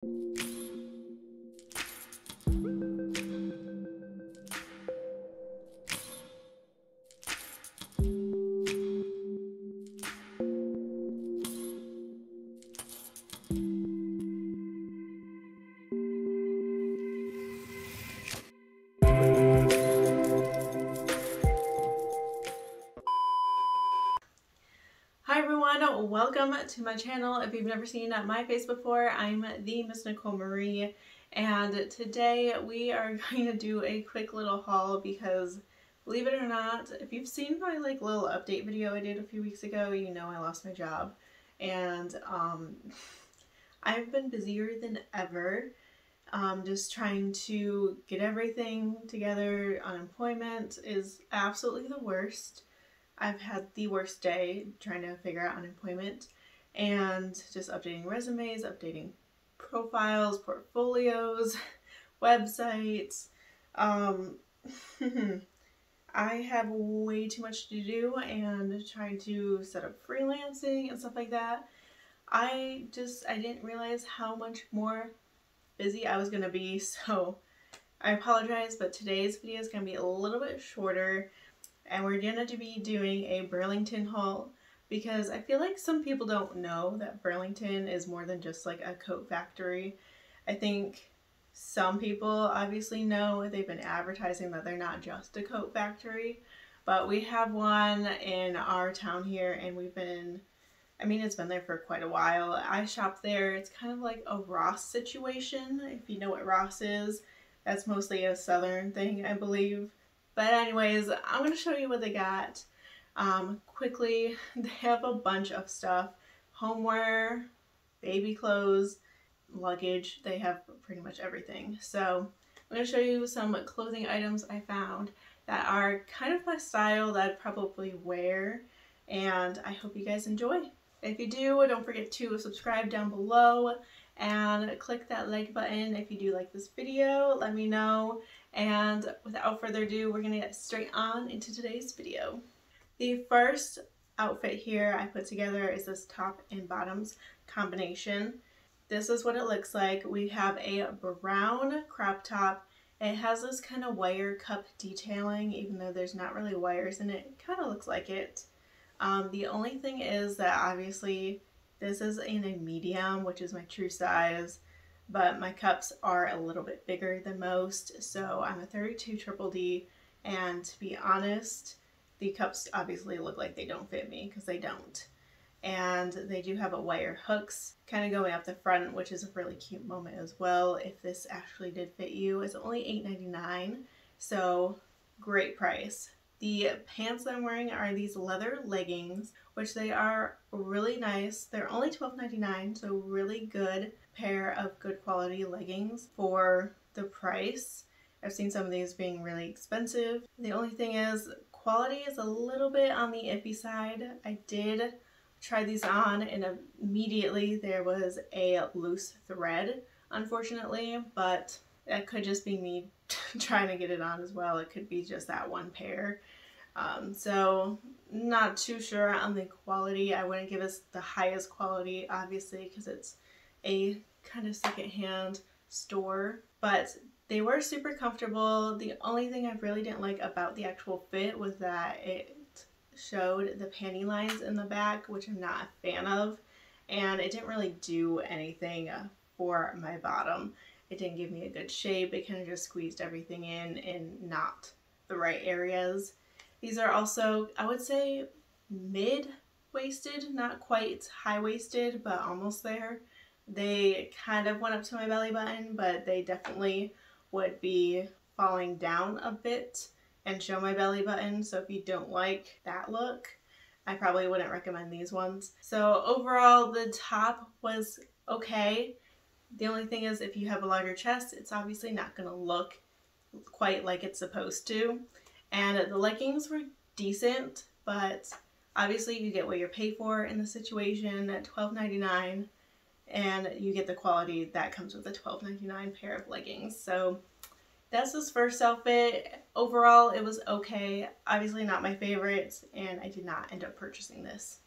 Hi everyone, welcome to my channel. If you've never seen my face before, I'm the Miss Nicole Marie, and today we are going to do a quick little haul because, believe it or not, if you've seen my little update video I did a few weeks ago, you know I lost my job, and I've been busier than ever, just trying to get everything together. Unemployment is absolutely the worst. I've had the worst day trying to figure out unemployment and just updating resumes, updating profiles, portfolios, websites. I have way too much to do and trying to set up freelancing and stuff like that. I didn't realize how much more busy I was going to be, so I apologize, but today's video is going to be a little bit shorter. And we're going to be doing a Burlington haul because I feel like some people don't know that Burlington is more than just like a coat factory. I think some people obviously know, they've been advertising that they're not just a coat factory, but we have one in our town here, and it's been there for quite a while. I shop there. It's kind of like a Ross situation, if you know what Ross is. That's mostly a southern thing, I believe. But anyways, I'm going to show you what they got quickly. They have a bunch of stuff. Homeware, baby clothes, luggage. They have pretty much everything. So I'm going to show you some clothing items I found that are kind of my style that I'd probably wear. And I hope you guys enjoy. If you do, don't forget to subscribe down below and click that like button if you do like this video. Let me know. And without further ado, we're gonna get straight on into today's video. The first outfit here I put together is this top and bottoms combination. This is what it looks like. We have a brown crop top. It has this kind of wire cup detailing, even though there's not really wires in it. It kind of looks like it. The only thing is that obviously this is in a medium, which is my true size, but my cups are a little bit bigger than most, so I'm a 32 triple D, and to be honest, the cups obviously look like they don't fit me, because they don't. And they do have a wire hooks kind of going up the front, which is a really cute moment as well. If this actually did fit you, it's only $8.99, so great price. The pants that I'm wearing are these leather leggings, which they are really nice. They're only $12.99, so really good pair of good quality leggings for the price. I've seen some of these being really expensive. The only thing is, quality is a little bit on the iffy side. I did try these on and immediately there was a loose thread, unfortunately, but that could just be me trying to get it on as well. It could be just that one pair. So not too sure on the quality. I wouldn't give us the highest quality, obviously, because it's a kind of secondhand store, but they were super comfortable. The only thing I really didn't like about the actual fit was that it showed the panty lines in the back, which I'm not a fan of, and it didn't really do anything for my bottom. It didn't give me a good shape. It kind of just squeezed everything in not the right areas. These are also, I would say, mid-waisted, not quite high-waisted, but almost there. They kind of went up to my belly button, but they definitely would be falling down a bit and show my belly button. So if you don't like that look, I probably wouldn't recommend these ones. So overall, the top was okay. The only thing is, if you have a larger chest, it's obviously not going to look quite like it's supposed to. And the leggings were decent, but obviously you get what you pay for in the situation at $12.99, and you get the quality that comes with a $12.99 pair of leggings. So that's this first outfit. Overall, it was okay. Obviously not my favorite, and I did not end up purchasing this.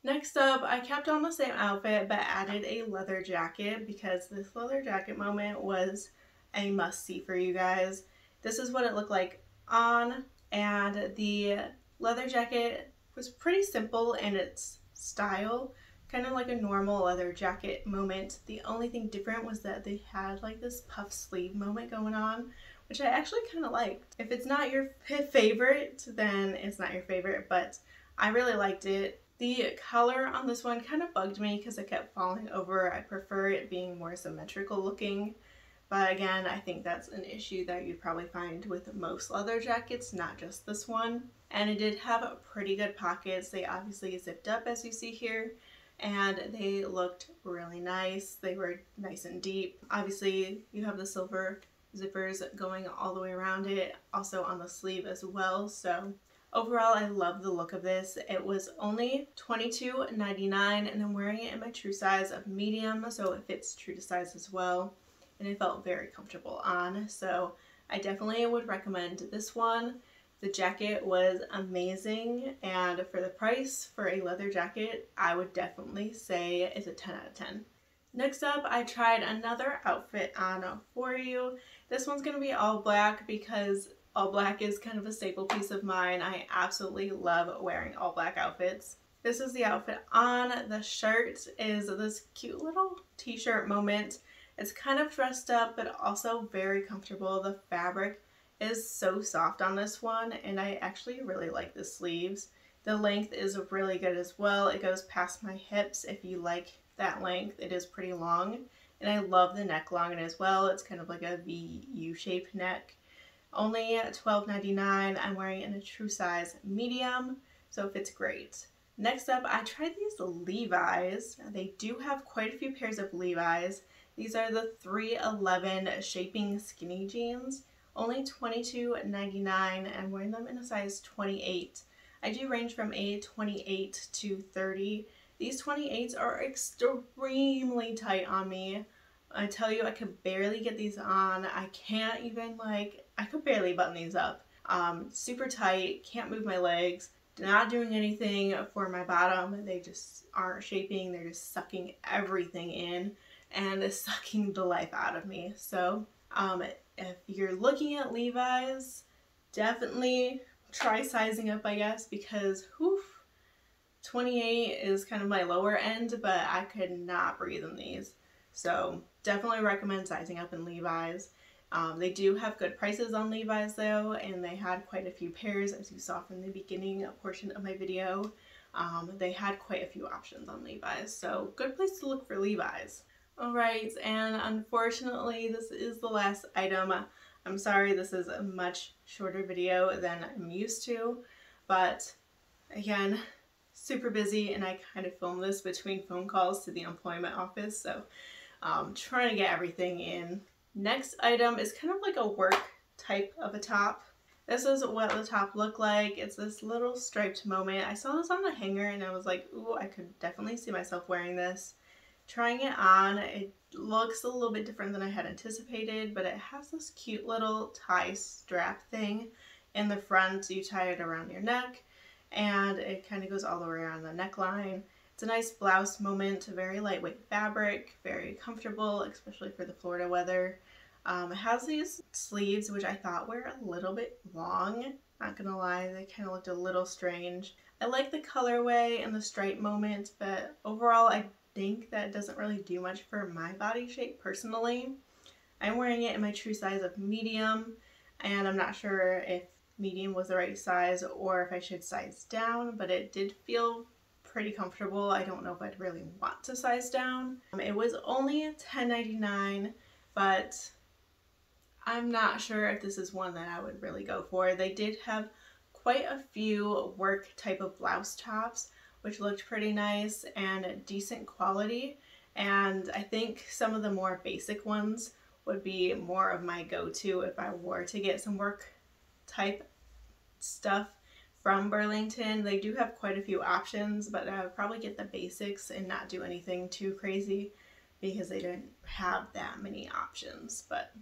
Next up, I kept on the same outfit but added a leather jacket because this leather jacket moment was a must-see for you guys. This is what it looked like on, and the leather jacket was pretty simple in its style, kind of like a normal leather jacket moment. The only thing different was that they had like this puff sleeve moment going on, which I actually kind of liked. If it's not your favorite, then it's not your favorite, but I really liked it. The color on this one kind of bugged me because it kept falling over. I prefer it being more symmetrical looking, but again, I think that's an issue that you'd probably find with most leather jackets, not just this one. And it did have pretty good pockets. They obviously zipped up as you see here, and they looked really nice. They were nice and deep. Obviously, you have the silver zippers going all the way around it, also on the sleeve as well, so overall, I love the look of this. It was only $22.99 and I'm wearing it in my true size of medium, so it fits true to size as well. And it felt very comfortable on, so I definitely would recommend this one. The jacket was amazing, and for the price for a leather jacket, I would definitely say it's a 10 out of 10. Next up, I tried another outfit on for you. This one's going to be all black because all black is kind of a staple piece of mine. I absolutely love wearing all black outfits. This is the outfit on. The shirt is this cute little t-shirt moment. It's kind of dressed up but also very comfortable. The fabric is so soft on this one, and I actually really like the sleeves. The length is really good as well. It goes past my hips if you like that length. It is pretty long, and I love the neck long as well. It's kind of like a U-shaped neck. Only $12.99. I'm wearing it in a true size medium, so it fits great. Next up, I tried these Levi's. They do have quite a few pairs of Levi's. These are the 311 shaping skinny jeans. Only $22.99. I'm wearing them in a size 28. I do range from a 28 to 30. These 28s are extremely tight on me. I tell you, I could barely get these on. I can't even I could barely button these up. Super tight, can't move my legs, not doing anything for my bottom. They just aren't shaping, they're just sucking everything in and sucking the life out of me. So if you're looking at Levi's, definitely try sizing up, I guess, because 28 is kind of my lower end, but I could not breathe in these. So definitely recommend sizing up in Levi's. They do have good prices on Levi's though, and they had quite a few pairs, as you saw from the beginning portion of my video. They had quite a few options on Levi's, so good place to look for Levi's. Alright, and unfortunately this is the last item. I'm sorry, this is a much shorter video than I'm used to, but again, super busy, and I kind of filmed this between phone calls to the employment office, so trying to get everything in. Next item is kind of like a work type of a top. This is what the top looked like. It's this little striped moment. I saw this on the hanger and I was like, ooh, I could definitely see myself wearing this. Trying it on, it looks a little bit different than I had anticipated, but it has this cute little tie strap thing in the front. You tie it around your neck and it kind of goes all the way around the neckline. It's a nice blouse moment, very lightweight fabric, very comfortable, especially for the Florida weather. It has these sleeves, which I thought were a little bit long. Not gonna lie, they kind of looked a little strange. I like the colorway and the stripe moment, but overall I think that doesn't really do much for my body shape personally. I'm wearing it in my true size of medium, and I'm not sure if medium was the right size or if I should size down, but it did feel pretty comfortable. I don't know if I'd really want to size down. It was only $10.99, but I'm not sure if this is one that I would really go for. They did have quite a few work type of blouse tops, which looked pretty nice and decent quality, and I think some of the more basic ones would be more of my go-to if I were to get some work type stuff from Burlington. They do have quite a few options, but I would probably get the basics and not do anything too crazy because they didn't have that many options. But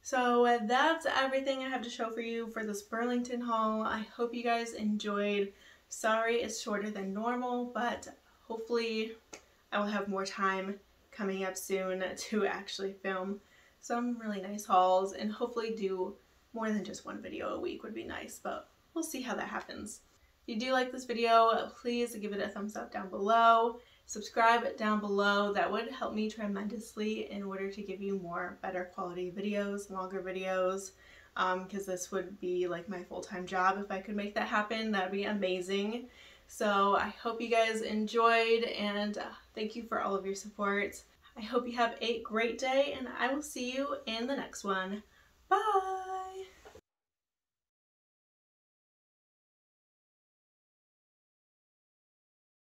so that's everything I have to show for you for this Burlington haul. I hope you guys enjoyed. Sorry it's shorter than normal, but hopefully I will have more time coming up soon to actually film some really nice hauls, and hopefully do more than just one video a week would be nice, but we'll see how that happens. If you do like this video, please give it a thumbs up down below. Subscribe down below. That would help me tremendously in order to give you more better quality videos, longer videos, because this would be like my full-time job. If I could make that happen, that'd be amazing. So I hope you guys enjoyed, and thank you for all of your support. I hope you have a great day, and I will see you in the next one. Bye!